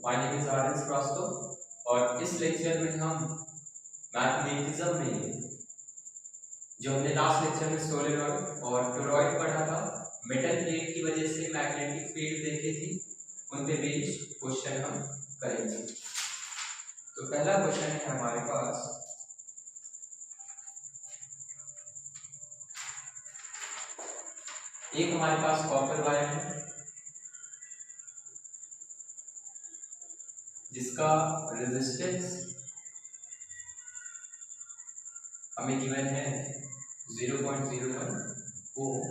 My name is R N Srivastava और इस lecture में हम मैथमेटिज्म में जो हमने लास्ट लेक्चर में सोलेनॉइड और टोरॉइड पढ़ा था, मेटल प्लेट की वजह से मैग्नेटिक फील्ड देखी थी, उन पे बेस्ड क्वेश्चन हम करेंगे। तो पहला क्वेश्चन है हमारे पास, एक हमारे पास कॉपर वायर है जिसका रेजिस्टेंस हमें गिवन है 0.01 ohm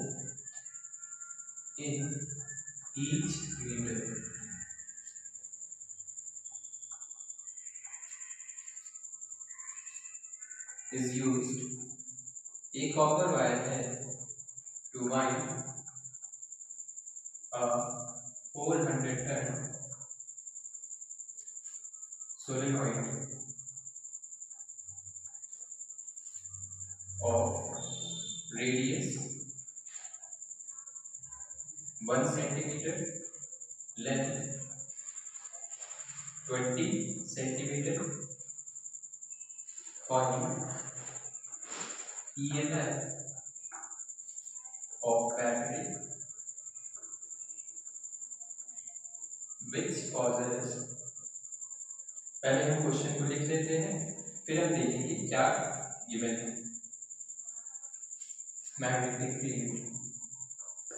in each metre. Is used, एक कॉपर वायर है to wind a 400 ton solenoid of radius 1 centimeter, length 20 centimeter, find EMF of battery which causes, पहले हम क्वेश्चन को लिख लेते हैं फिर हम देखेंगे क्या गिवन है। Magnetic field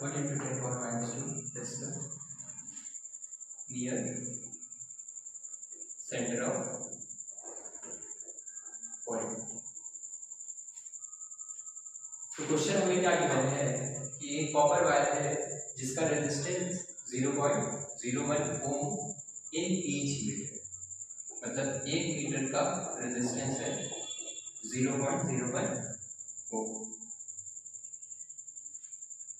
1 × 10⁻² Tesla near centre of point. तो क्वेश्चन हमें क्या गिवन है कि एक कॉपर वायर है जिसका resistance 0.01 ohm in each metre, मतलब 1 मीटर का रेजिस्टेंस है 0.01 ओम।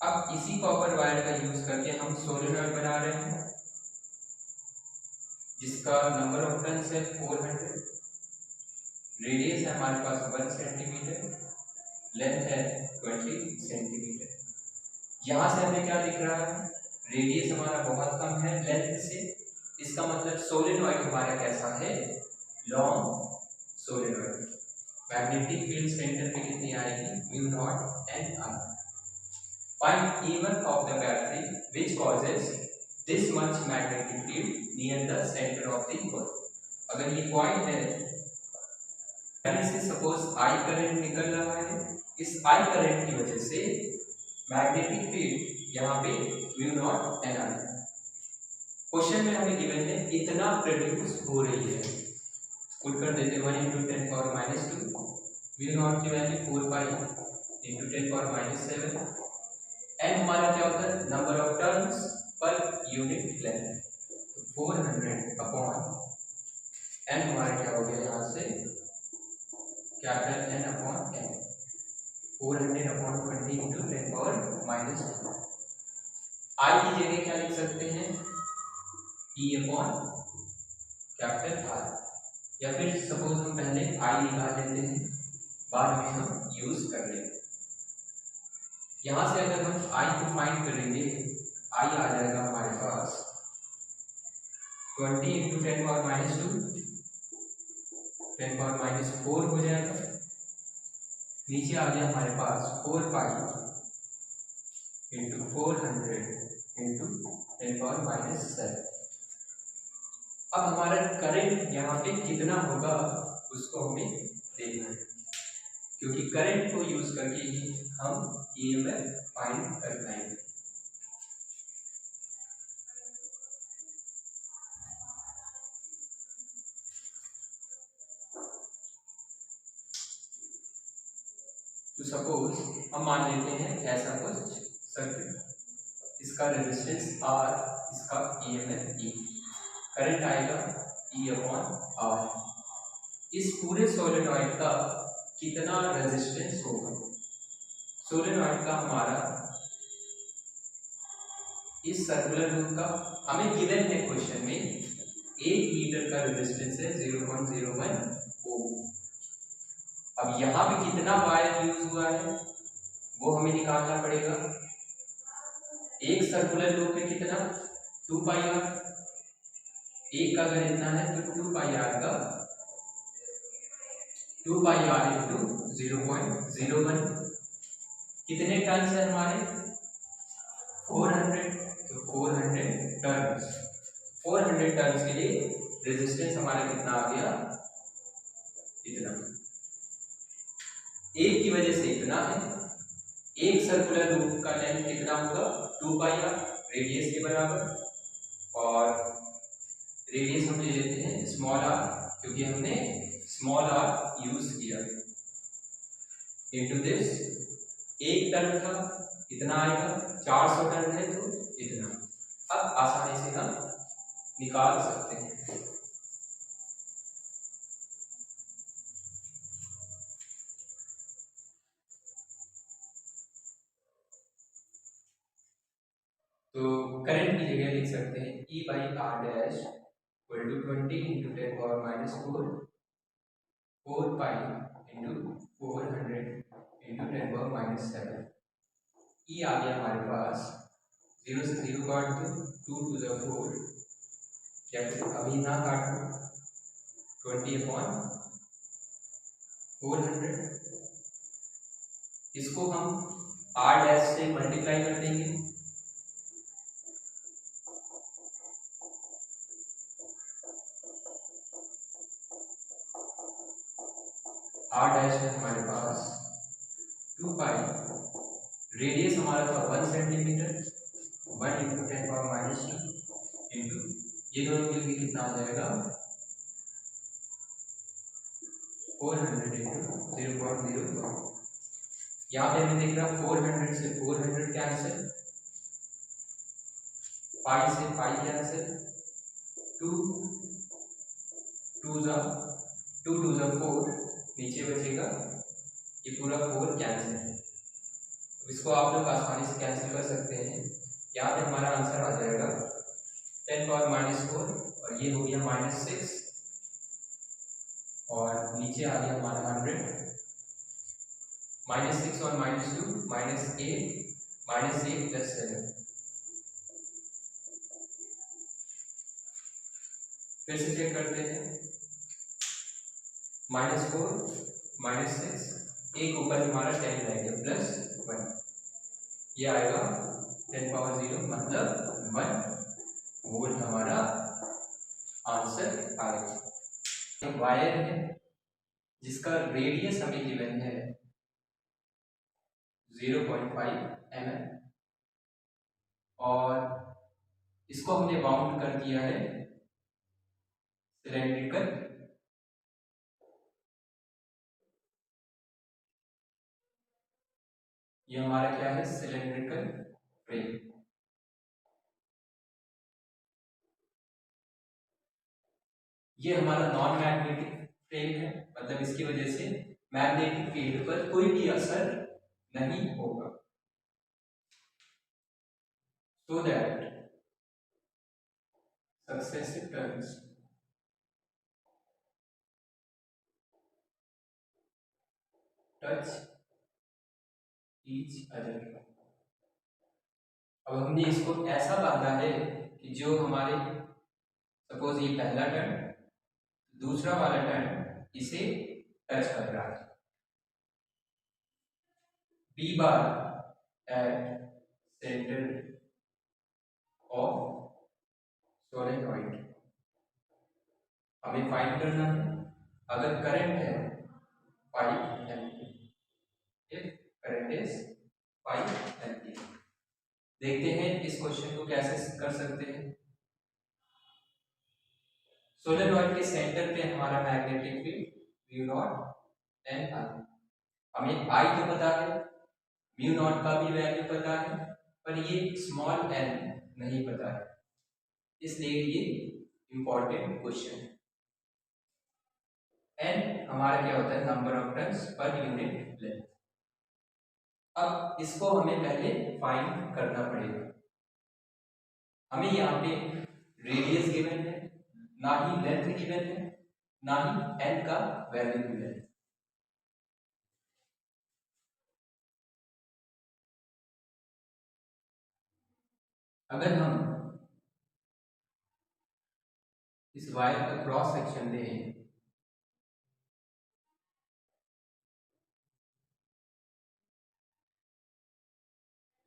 अब इसी कॉपर वायर का यूज करके हम सोलेनॉइड बना रहे हैं जिसका नंबर ऑफ टर्न्स है 400, रेडियस है हमारे पास 1 सेंटीमीटर, लेंथ है 20 सेंटीमीटर। यहाँ से हमें क्या दिख रहा है, रेडियस हमारा बहुत कम है लेंथ से, इसका मतलब सोलेनॉइड हमारा कैसा है, long solenoid. Magnetic field centre पे कितनी आएगी, μ0 n r। Find EMF of the battery which causes this much magnetic field near the center of the earth। अगर ये पॉइंट है, बैटरी से सपोज I करंट निकल रहा है, इस I करंट की वजह से मैग्नेटिक फील्ड यहाँ पे μ0 n r। क्वेश्चन में हमें गिवन है इतना प्रोड्यूस हो रही है, पुट कर देते 1 × 10⁻², μ0 की वैल्यू 4 पाई × 10⁻⁷, n हमारा क्या होता है, number of turns per unit length, तो 400 अपॉन n हमारा क्या हो गया, यहाँ से capital N upon n, 400 upon 20 × 10⁻²। I की जगह क्या लिख सकते हैं, E अपॉन कैपिटल R, या फिर सपोज हम पहले I निकाल लेते हैं, बाद में हम यूज कर लेंगे। यहाँ से अगर हम I को फाइंड करेंगे, I आ जाएगा हमारे पास 20 × 10⁻², 10⁻⁴ हो जाएगा, नीचे आ गया हमारे पास 4 पाई × 400 × 10⁻⁷। अब हमारा करंट यहाँ पे कितना होगा उसको हमें देखना है, क्योंकि करंट को यूज करके ही हम EMF फाइंड कर पाएंगे। तो सपोज हम मान लेते हैं ऐसा कुछ सर्किट, इसका रेजिस्टेंस R, इसका EMF E, करंट आएगा E अपॉन R। इस पूरे सोलेनॉइड का कितना रेजिस्टेंस होगा, सोलेनॉइड का हमारा इस सर्कुलर लूप का हमें गिवन है क्वेश्चन में 1 मीटर का रेजिस्टेंस है 0.01 ओम। अब यहाँ पे कितना वायर यूज हुआ है वो हमें निकालना पड़ेगा। एक सर्कुलर लूप में कितना, 2 पाई r, एक का अगर इतना है तो 2 पाई आर का 2 पाई आर इंटू 0.01 कितने टर्न्स है हमारे 400, तो 400 टर्न्स 400 टर्न्स के लिए रेजिस्टेंस हमारा कितना आ गया इतना। एक की वजह से इतना है, एक सर्कुलर लूप का लेंथ कितना होगा 2 पाई आर रेडियस के बराबर, और रेडियस हम ले लेते हैं स्मॉल आर क्योंकि हमने स्मॉल आर यूज किया इनटू दिस। एक टन था इतना आएगा, 400 टन है तो इतना। अब आसानी से हम निकाल सकते हैं। तो करंट की जगह लिख सकते हैं E by R dash equal to 20 into 10 power minus 4 pi into 400 into 10 power minus 7। E आ गया हमारे पास 0 से 0 काट दो 2 टू द 4, या फिर अभी ना काटो 20 अपॉन 400, इसको हम आर डैश से मल्टीप्लाई कर देंगे। आर डैश है हमारे पास 2 पाई, रेडियस हमारा था 1 centimetre, 1 into 10 power minus 2 into ये दोनों मिलकर कितना आ जाएगा 400 इंटू 0.01। यहाँ पे हमें दिख रहा 400 से 400 कैंसिल, पाई से पाई कैंसिल, 2 टू ज़ा 4, नीचे बचेगा ये पूरा 4 कैंसिल है। इसको आप लोग आसानी से कैंसिल कर सकते हैं। यहाँ पे हमारा आंसर आ जाएगा 10 पावर माइनस 4 और ये हो गया माइनस 6 और नीचे आ गया हमारा 100, माइनस 6 और माइनस 2 माइनस 8 प्लस 7। फिर से चेक करते हैं, माइनस 4 माइनस 6, एक ऊपर हमारा 10 रह गया प्लस 1, ये आएगा 10 पावर 0 मतलब 1 वोल्ट हमारा आंसर आएगा। एक वायर है जिसका रेडियस हमें गिवन है 0.5 mm और इसको हमने बाउंड कर दिया है सिलेंड्रिकल, ये हमारा क्या है सिलेंड्रिकल फ्रेम। ये हमारा नॉन मैग्नेटिक फ्रेम है, मतलब इसकी वजह से मैग्नेटिक फील्ड पर कोई भी असर नहीं होगा। so that successive turns touch each other। अब हमने इसको ऐसा बांधा है कि जो हमारे सपोज ये पहला टर्न, दूसरा वाला टर्न इसे टच कर रहा है। B bar at centre of solenoid हमें फाइंड करना है। अगर करंट है 5 ampere, if current is 5 ampere, देखते हैं इस क्वेश्चन को कैसे कर सकते हैं। सोलेनॉइड के सेंटर पे हमारा magnetic field mu not N I, हमें आई तो पता है, म्यू नॉट का भी वैल्यू पता है, पर ये स्मॉल एन नहीं पता है, इसलिए ये इंपॉर्टेंट क्वेश्चन है। एन हमारा क्या होता है number of turns per unit length. अब इसको हमें पहले फाइंड करना पड़ेगा। हमें यहाँ पे रेडियस गिवन है, ना ही लेंथ गिवन है, ना ही एन का वैल्यू गिवन है। अगर हम इस वायर का क्रॉस सेक्शन दें,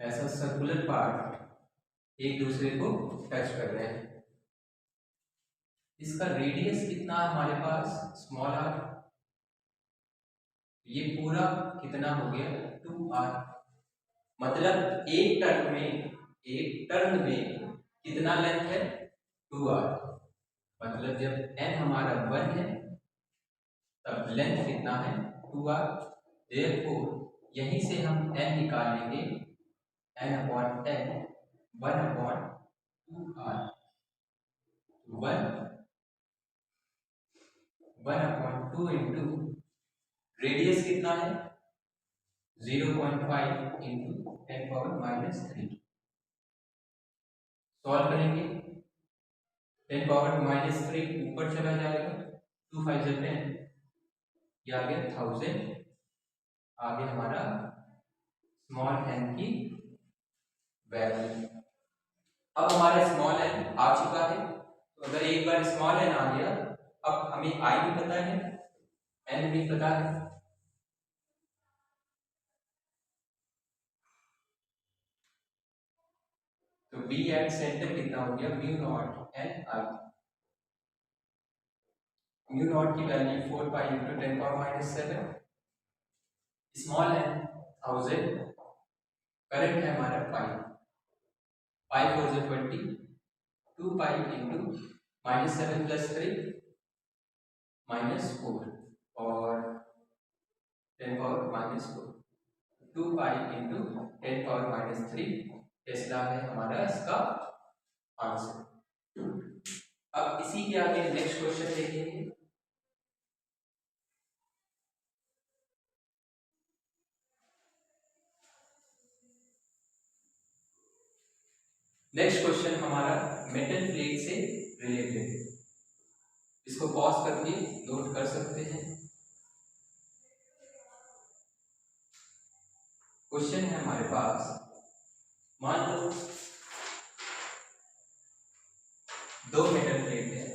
ऐसा सर्कुलर पार्ट एक दूसरे को टच कर रहे हैं। इसका रेडियस कितना है हमारे पास, स्मॉल आर। ये पूरा कितना हो गया, 2r। मतलब एक टर्न में कितना लेंथ है, 2r। मतलब जब n हमारा 1 है तब लेंथ कितना है, 2r। देयरफॉर यहीं से हम n निकालेंगे, n upon n 1 upon 2r। 1 upon 2 into radius कितना है, 0.5 इंटू 10⁻³ सॉल्व करेंगे। 10⁻³ ऊपर चला जाएगा, 2 5 10, ये आ गया 1000। आगे हमारा स्मॉल n की वैल्यू। अब हमारा स्मॉल n आ चुका है, तो अगर एक बार स्मॉल n आ गया, अब हमें i भी पता है, n भी पता है। तो b एट सेंटर कितना हो गया, mu nought n i। Mu not की value 4 pi into 10⁻⁷। Small n 1000, current है हमारा पाई, पाई 4 से 20, 2 पाई इंटू -7 + 3 -4 और 10⁻⁴, 2 पाई इंटू 10⁻³ टेस्ला है हमारा इसका आंसर। अब इसी के आगे नेक्स्ट क्वेश्चन देखेंगे। नेक्स्ट क्वेश्चन हमारा मेटल प्लेट से रिलेटेड है, इसको पॉज करके नोट कर सकते हैं। क्वेश्चन है हमारे पास, मान लो 2 मेटल प्लेट है,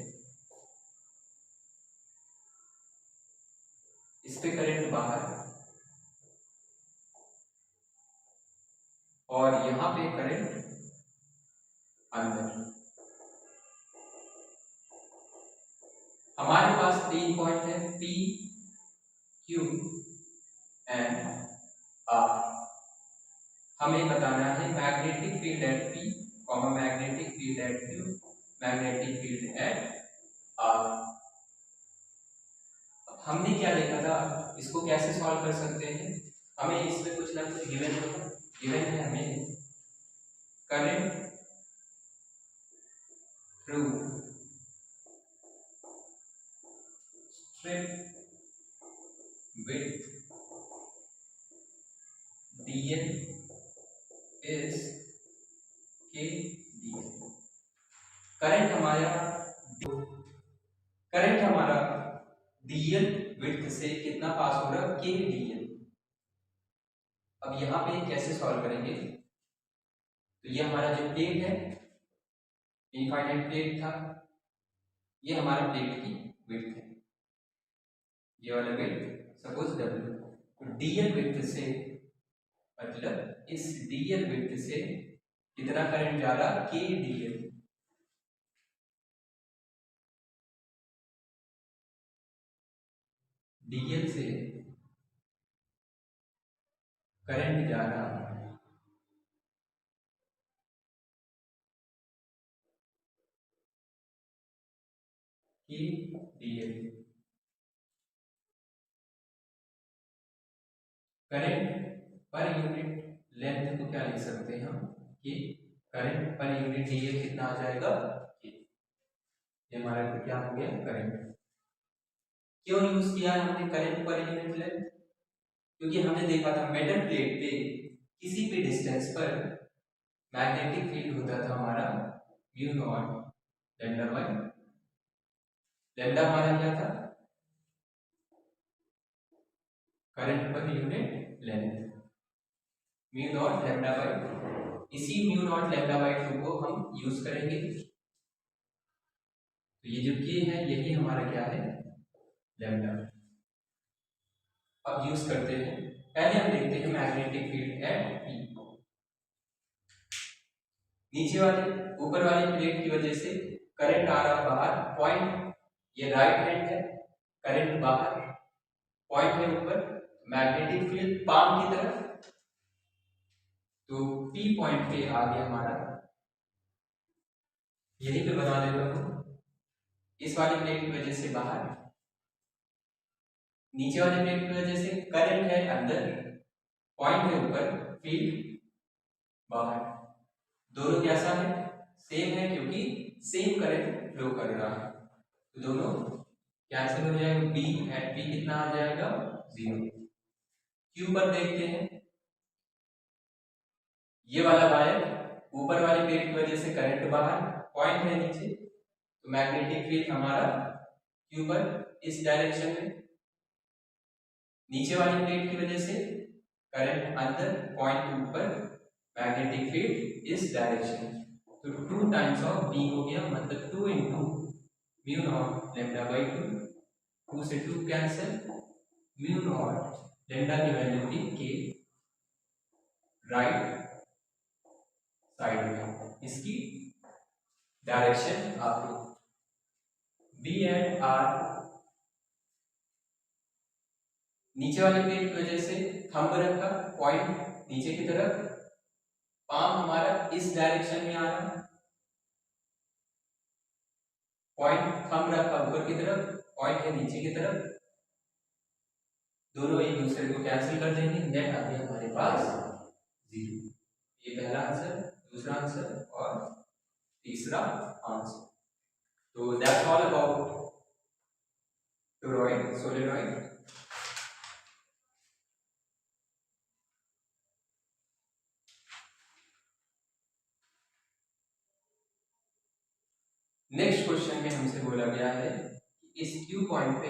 इस पे करंट बाहर और यहां पे करंट अंदर। हमारे पास 3 पॉइंट है, P, Q एंड R। हमें बताना है magnetic field at P, magnetic field at Q, magnetic field at R। हमने क्या देखा था, इसको कैसे सॉल्व कर सकते हैं, हमें इसमें कुछ ना कुछ गिवन होगा। गिवन है हमें current through strip width dl is kdl। Current हमारा dl विड्थ से कितना पास हो रहा है, kdl। अब यहाँ पे कैसे सॉल्व करेंगे, तो ये हमारा जो प्लेट है, इनफाइनाइट प्लेट था, ये हमारा प्लेट की विड्थ है, ये वाला विड्थ सपोज w। तो dl विड्थ से मतलब इस dl विड्थ से कितना करंट जा रहा, kdl। dl से करंट जा रहा kdl। Current per unit length को क्या लिख सकते हैं हम, कि करंट पर यूनिट dl कितना आ जाएगा, ये हमारा क्या हो गया करंट। क्यों यूज किया है हमने करंट पर यूनिट लेंथ, क्योंकि हमने देखा था मेटल प्लेट पे किसी भी डिस्टेंस पर मैग्नेटिक फील्ड होता था हमारा mu naught lambda by, lambda हमारा क्या था, current per unit length, mu naught lambda by. इसी म्यू नॉट लैम्डा बाई 2 को हम यूज करेंगे। तो तो ये जो k है यही हमारा क्या है, लैम्डा। अब यूज करते हैं, पहले हम देखते हैं मैग्नेटिक फील्ड एट P। नीचे वाले ऊपर वाली प्लेट की वजह से करंट आ रहा बाहर, पॉइंट ये राइट हैंड है, करंट बाहर, पॉइंट है ऊपर, मैग्नेटिक फील्ड पाम की तरफ। तो P पॉइंट पे आ गया हमारा, यहीं पे बना देता हूं, इस वाली प्लेट की वजह से बाहर, नीचे वाले प्लेट की वजह से करंट है अंदर, पॉइंट है ऊपर, फील्ड बाहर। दोनों कैसा है, सेम है, क्योंकि सेम करंट फ्लो कर रहा है। तो दोनों कैंसिल हो जाएगा, B एट P कितना आ जाएगा, 0। Q पर देखते हैं, ये वाला वायर ऊपर वाली प्लेट की वजह से करंट बाहर, पॉइंट है नीचे, तो मैग्नेटिक फील्ड हमारा Q पर इस डायरेक्शन में, नीचे वाली प्लेट की वजह से करंट अंदर, पॉइंट ऊपर, मैग्नेटिक फील्ड इस डायरेक्शन में। तो 2 टाइम्स ऑफ B हो गया, मतलब 2 into mu naught lambda by 2, 2 से 2 कैंसिल, म्यू नॉट लैम्डा की वैल्यू थी K, राइट साइड में, इसकी डायरेक्शन आपको B एंड R। नीचे वाली प्लेट की वजह से थंब रखा, पॉइंट नीचे की तरफ, पाम हमारा इस डायरेक्शन में आ रहा है, पॉइंट थंब रखा ऊपर की तरफ, पॉइंट है नीचे की तरफ, दोनों एक दूसरे को कैंसिल कर देंगे, नेट आ गया हमारे पास 0। ये पहला आंसर, दूसरा आंसर और तीसरा आंसर। तो that's all about toroid, solenoid. Next question में हमसे बोला गया है इस Q पॉइंट पे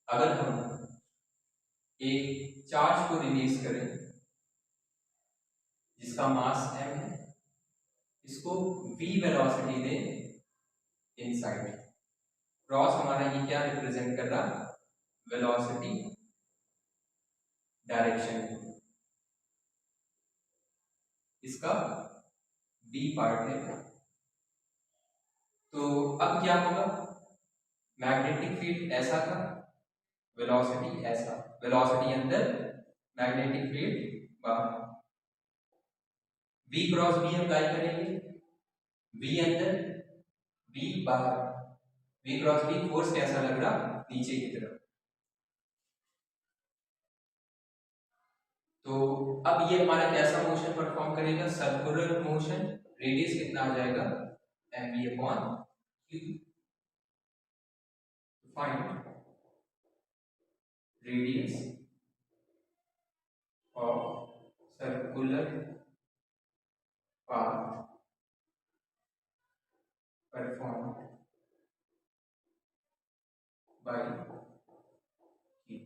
अगर हम एक चार्ज को रिलीज करें जिसका मास m है, इसको v वेलोसिटी दें इनसाइड, क्रॉस हमारा ये क्या रिप्रेजेंट कर रहा, वेलोसिटी डायरेक्शन, इसका b पार्ट है। तो अब क्या होगा, मैग्नेटिक फील्ड ऐसा था, वेलोसिटी ऐसा, वेलोसिटी अंदर, मैग्नेटिक फील्ड बाहर, v क्रॉस b अप्लाई करेंगे, v अंदर b बाहर, v क्रॉस b फोर्स कैसा लग रहा, नीचे की तरफ। तो अब ये हमारा कैसा मोशन परफॉर्म करेगा, सर्कुलर मोशन, रेडियस कितना आ जाएगा, mv upon q। Find radius of circular path performed by q,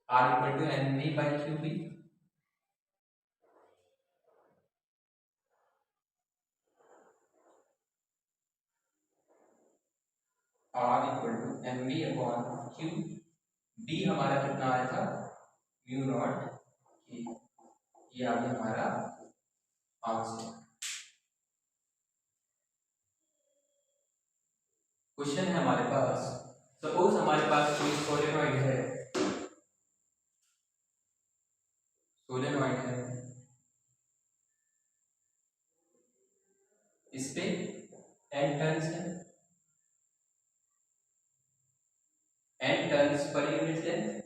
r equal to mv by qb। r equal to mv upon q, b हमारा कितना आया था, म्यू नॉट k। ये आ गया हमारा आंसर। क्वेश्चन है हमारे पास, सपोज हमारे पास कोई सोलेनॉइड है, सोलेनॉइड है, इस पे n टर्न्स है, n turns per unit length,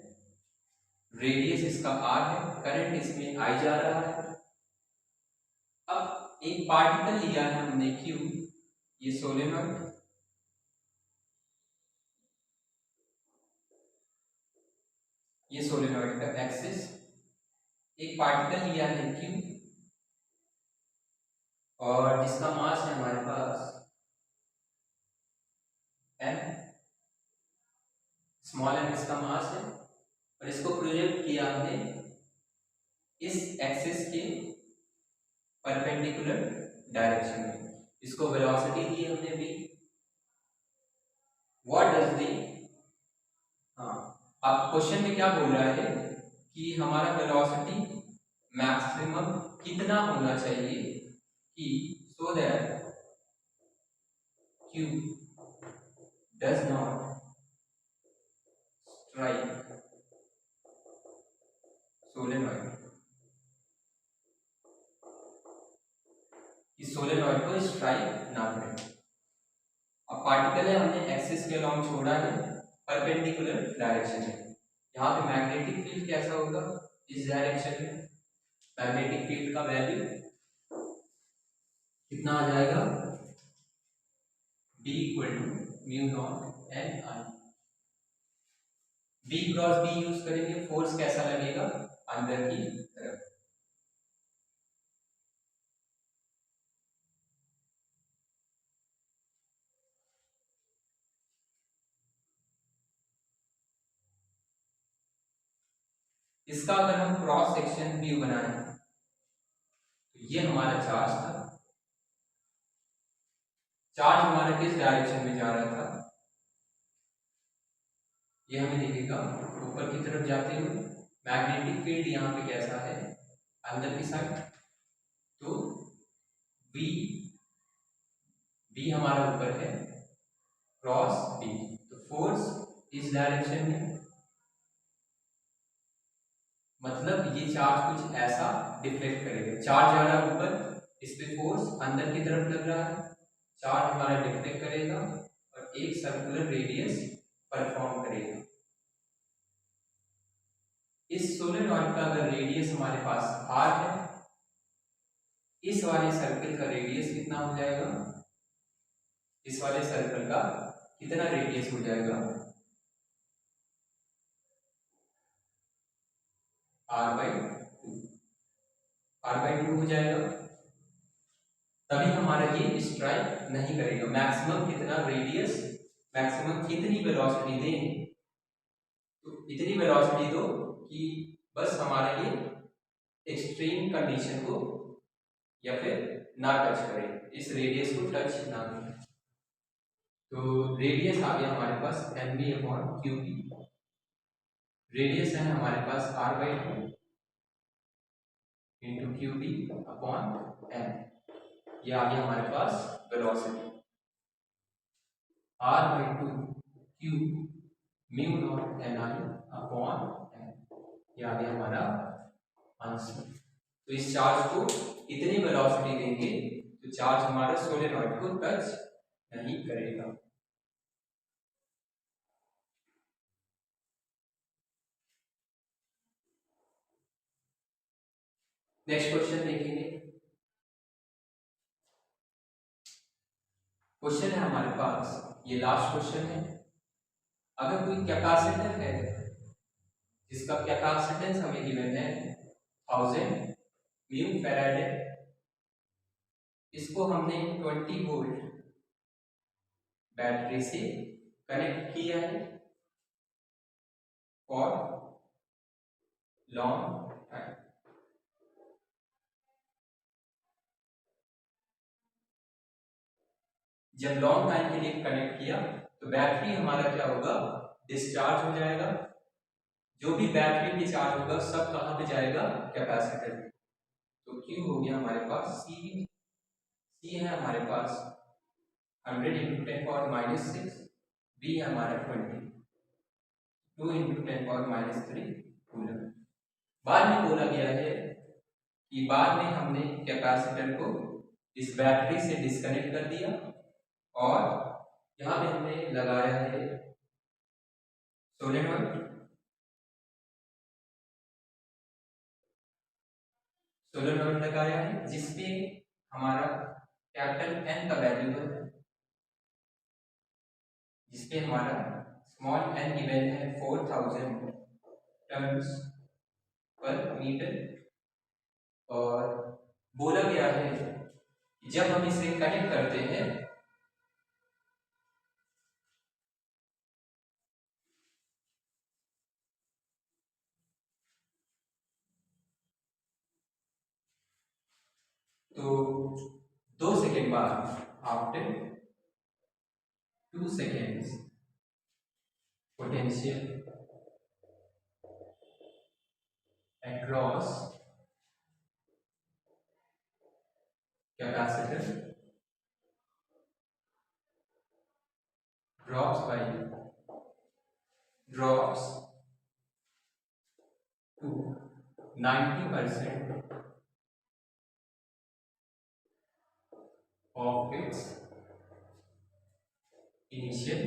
radius इसका r है, करंट इसमें I जा रहा है। अब एक पार्टिकल लिया है हमने Q, ये सोलेनॉइड, ये सोलेनॉइड का एक्सिस, एक पार्टिकल लिया है Q और जिसका मास है हमारे पास m, स्मॉल m इसका मास है, और इसको प्रोजेक्ट किया हमने इस एक्सिस के परपेंडिकुलर डायरेक्शन में, इसको वेलोसिटी दी हमने v, क्वेश्चन में क्या बोल रहा है कि हमारा वेलोसिटी मैक्सिमम कितना होना चाहिए कि so that Q does not strike solenoid, कि सोलेनॉइड को स्ट्राइक ना करे। अब पार्टिकल है, हमने एक्सिस के अलोंग छोड़ा है परपेंडिकुलर डायरेक्शन में। यहाँ पे मैग्नेटिक फील्ड कैसा होगा, इस डायरेक्शन में मैग्नेटिक फील्ड का वैल्यू कितना आ जाएगा, B equal to mu not N I. B cross B use करेंगे, फोर्स कैसा लगेगा, अंदर की तरफ। इसका अगर हम क्रॉस सेक्शन व्यू बनाएं तो ये हमारा चार्ज था, चार्ज हमारा किस डायरेक्शन में जा रहा था, ये हमें दिखेगा ऊपर की तरफ जाते हुए। मैग्नेटिक फील्ड यहाँ पे कैसा है, अंदर की साइड, तो बी हमारा ऊपर है, क्रॉस बी, तो फोर्स इस डायरेक्शन में, मतलब ये चार्ज कुछ ऐसा डिफ्लेक्ट करेगा। चार्ज जा रहा है ऊपर, इस पे फोर्स अंदर की तरफ लग रहा है, चार्ज हमारा डिफ्लेक्ट करेगा और एक सर्कुलर रेडियस परफॉर्म करेगा। इस सोलेनॉइड का अगर रेडियस हमारे पास r है, इस वाले सर्कल का रेडियस कितना हो जाएगा, इस वाले सर्कल का कितना रेडियस हो जाएगा, r/2 हो जाएगा। तभी हमारा ये स्ट्राइक नहीं करेगा। मैक्सिमम कितना रेडियस, मैक्सिमम कितनी वेलोसिटी दें, तो इतनी वेलोसिटी दो कि बस हमारा ये एक्सट्रीम कंडीशन को या फिर ना टच करे, इस रेडियस को टच ना करे। तो रेडियस आ गया हमारे पास NB/QB, रेडियस है हमारे पास r/2 इंटू QB/n, ये आ गया हमारे पास velocity. r/2 Q mu nought NI/n, ये आ गया हमारा आंसर। तो इस चार्ज को इतनी वेलोसिटी देंगे तो चार्ज हमारा सोलेनॉइड को टच नहीं करेगा। नेक्स्ट क्वेश्चन देखेंगे। क्वेश्चन है हमारे पास, ये लास्ट क्वेश्चन है। अगर कोई कैपेसिटर है जिसका कैपेसिटेंस हमें गिवन है 1000 म्यू फैराडे, इसको हमने 20 वोल्ट बैटरी से कनेक्ट किया है फॉर लॉन्ग टाइम। जब लॉन्ग टाइम के लिए कनेक्ट किया तो बैटरी हमारा क्या होगा, डिस्चार्ज हो जाएगा। जो भी बैटरी में चार्ज होगा सब कहां पे जाएगा, कैपेसिटर में। तो Q हो गया हमारे पास C है हमारे पास 100 इंटू 10⁻⁻6, B है हमारा 20, 2 इंटू 10⁻³ कूलम। बाद में बोला गया है कि बाद में हमने कैपेसिटर को इस बैटरी से डिस्कनेक्ट कर दिया और यहाँ पे हमने लगाया है सोलेनॉइड। सोलेनॉइड लगाया है जिसपे हमारा कैपिटल N का वैल्यू है, जिसपे हमारा स्मॉल n गिवन है 4000 टर्न्स पर मीटर, और बोला गया है कि जब हम इसे कनेक्ट करते हैं तो 2 सेकेंड बाद, after 2 seconds, potential across capacitor drops to 90% of its initial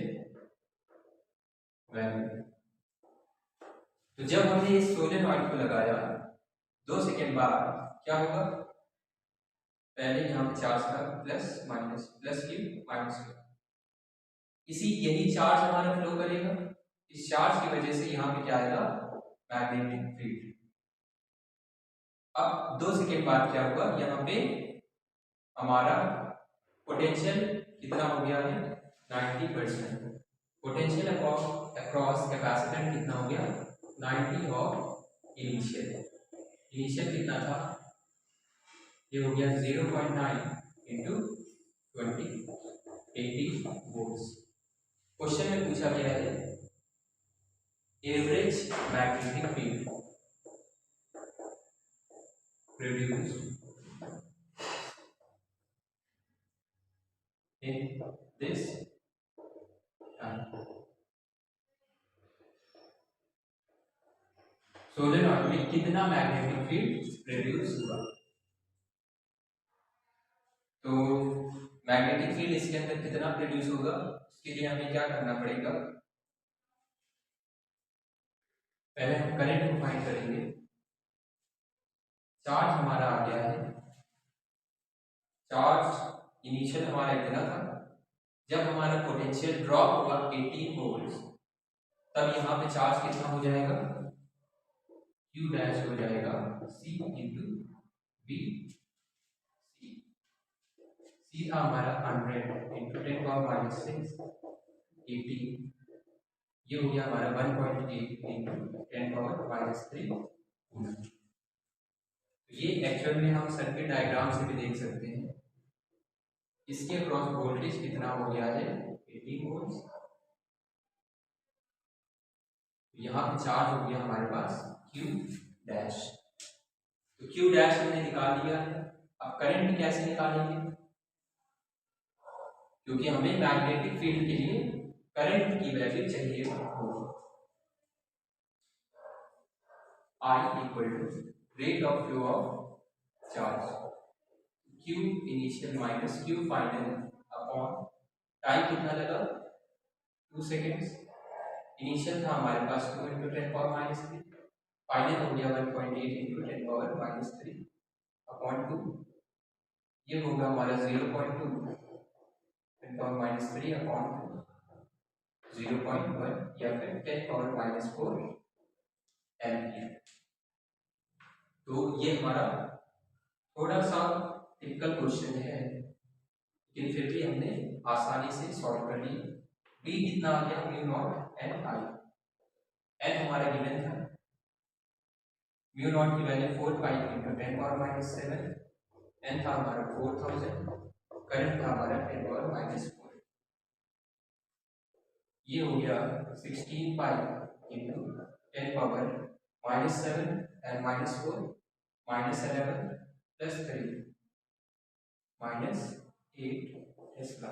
value। तो जब हमने इस सोलेनॉइड को लगाया 2 सेकेंड बाद क्या होगा, पहले यहाँ पे चार्ज था plus minus, plus Q minus Q, यही चार्ज हमारा फ्लो करेगा। इस चार्ज की वजह से यहाँ पे क्या आएगा, मैग्नेटिक फील्ड। अब 2 सेकेंड बाद क्या होगा, यहाँ पे हमारा पोटेंशियल कितना हो गया है, 90%। पोटेंशियल अक्रॉस कैपेसिटेंस कितना हो गया, 90 और इनिशियल कितना था, ये हो गया 0.9 इंटू 20, 80 वोल्ट्स। क्वेश्चन में पूछा गया है average magnetic field produced in this time। Solenoid में कितना मैग्नेटिक फील्ड प्रोड्यूस हुआ, तो मैग्नेटिक फील्ड इसके अंदर कितना प्रोड्यूस होगा, इसके लिए हमें क्या करना पड़ेगा, पहले हम करंट को फाइंड करेंगे। चार्ज हमारा आ गया है, चार्ज इनिशियल हमारा इतना था, जब हमारा पोटेंशियल ड्रॉप होगा 18 वोल्ट, तब यहाँ पे चार्ज कितना हो जाएगा, Q डैश हो जाएगा C इंटू बी। सी था हमारा 100 इंटू 10 पावर माइनस 6, 18, ये हो गया हमारा 1.8 इंटू 10 पावर माइनस 3। ये एक्चुअल में हम सर्किट डायग्राम से भी देख सकते हैं, इसके अक्रॉस वोल्टेज कितना हो गया है, 18 वोल्ट। यहाँ पे चार्ज हो गया हमारे पास Q डैश, तो Q डैश हमने निकाल लिया है। अब करंट कैसे निकालेंगे, क्योंकि हमें मैग्नेटिक फील्ड के लिए करंट की वैल्यू चाहिए होगी। I equal to rate of flow of charge, Q initial minus Q final upon time कितना लगा, 2 सेकेंड्स। इनिशियल था हमारे पास 2 इंटू 10 पावर माइनस 3, फाइनल हो गया 1.8 इंटू 10 पावर माइनस 3 अपॉन 2, ये होगा हमारा 0.2 10 पावर माइनस 3 अपॉन 0.1 या फिर 10 पावर माइनस 4 एम्पियर। तो ये हमारा थोड़ा सा टिपिकल क्वेश्चन है, लेकिन फिर भी हमने आसानी से सॉल्व कर ली। डी कितना आ गया, mu not N I, N हमारा गिवन था, म्यू नॉट की value 4 pi into 10 power minus 7, N था हमारा 4000, करंट था हमारा 10 पावर माइनस 4, ये हो गया 16 पाई into 10 power minus 7 and minus 4 minus 11 plus 3 minus 8 Tesla.